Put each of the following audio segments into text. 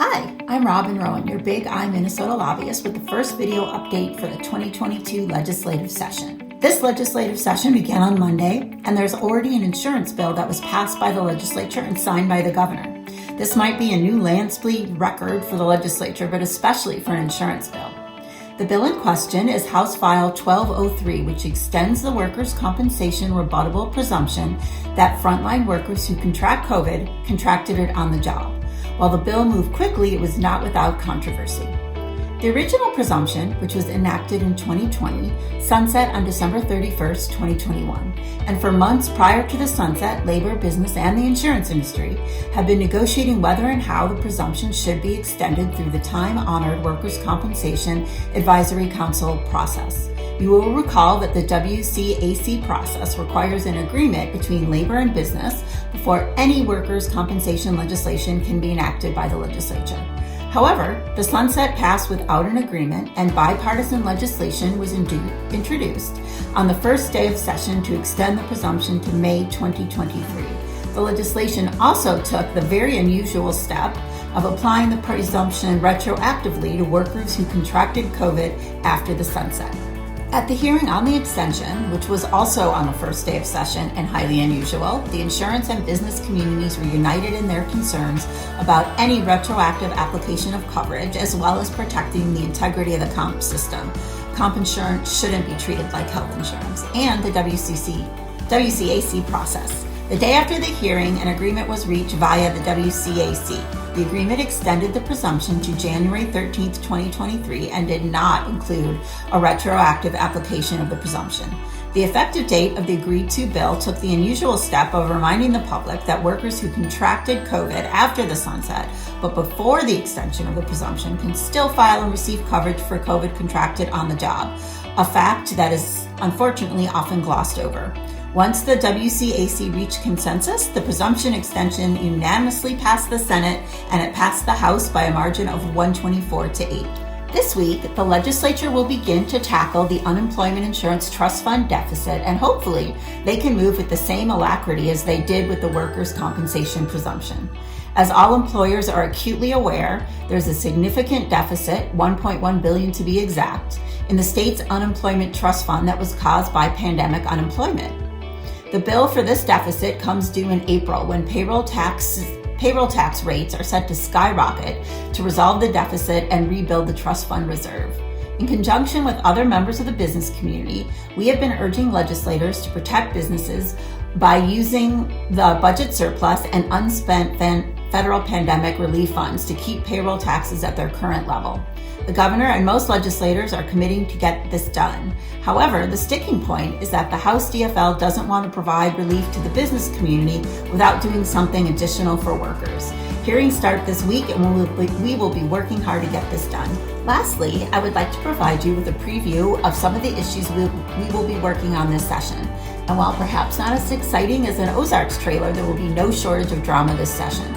Hi, I'm Robyn Rowen, your Big I Minnesota lobbyist with the first video update for the 2022 legislative session. This legislative session began on Monday, and there's already an insurance bill that was passed by the legislature and signed by the governor. This might be a new land speed record for the legislature, but especially for an insurance bill. The bill in question is House File 1203, which extends the workers' compensation rebuttable presumption that frontline workers who contract COVID contracted it on the job. While the bill moved quickly, it was not without controversy. The original presumption, which was enacted in 2020, sunset on December 31st, 2021. And for months prior to the sunset, labor, business, and the insurance industry have been negotiating whether and how the presumption should be extended through the time-honored Workers' Compensation Advisory Council process. You will recall that the WCAC process requires an agreement between labor and business before any workers' compensation legislation can be enacted by the legislature. However, the sunset passed without an agreement, and bipartisan legislation was introduced on the first day of session to extend the presumption to May 2023. The legislation also took the very unusual step of applying the presumption retroactively to workers who contracted COVID after the sunset. At the hearing on the extension, which was also on the first day of session and highly unusual, the insurance and business communities were united in their concerns about any retroactive application of coverage, as well as protecting the integrity of the comp system. Comp insurance shouldn't be treated like health insurance, and the WCAC process. The day after the hearing, an agreement was reached via the WCAC. The agreement extended the presumption to January 13, 2023, and did not include a retroactive application of the presumption. The effective date of the agreed-to bill took the unusual step of reminding the public that workers who contracted COVID after the sunset, but before the extension of the presumption, can still file and receive coverage for COVID contracted on the job, a fact that is unfortunately often glossed over. Once the WCAC reached consensus, the presumption extension unanimously passed the Senate, and it passed the House by a margin of 124 to 8. This week, the legislature will begin to tackle the unemployment insurance trust fund deficit, and hopefully they can move with the same alacrity as they did with the workers' compensation presumption. As all employers are acutely aware, there's a significant deficit, $1.1 billion to be exact, in the state's unemployment trust fund that was caused by pandemic unemployment. The bill for this deficit comes due in April, when payroll tax rates are set to skyrocket to resolve the deficit and rebuild the trust fund reserve. In conjunction with other members of the business community, we have been urging legislators to protect businesses by using the budget surplus and unspent federal pandemic relief funds to keep payroll taxes at their current level. The governor and most legislators are committing to get this done. However, the sticking point is that the House DFL doesn't want to provide relief to the business community without doing something additional for workers. Hearings start this week, and we will be working hard to get this done. Lastly, I would like to provide you with a preview of some of the issues we will be working on this session. And while perhaps not as exciting as an Ozarks trailer, there will be no shortage of drama this session.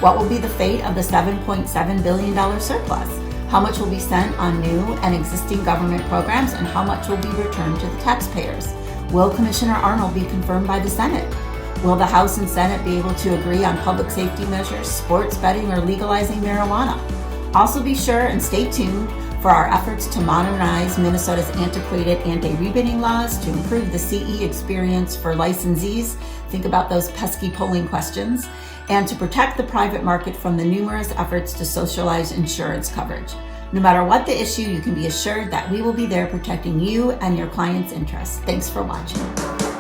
What will be the fate of the $7.7 billion surplus? How much will be spent on new and existing government programs, and how much will be returned to the taxpayers? Will Commissioner Arnold be confirmed by the Senate? Will the House and Senate be able to agree on public safety measures, sports betting, or legalizing marijuana? Also be sure and stay tuned for our efforts to modernize Minnesota's antiquated anti-rebidding laws to improve the CE experience for licensees. Think about those pesky polling questions. And to protect the private market from the numerous efforts to socialize insurance coverage. No matter what the issue, you can be assured that we will be there protecting you and your clients' interests. Thanks for watching.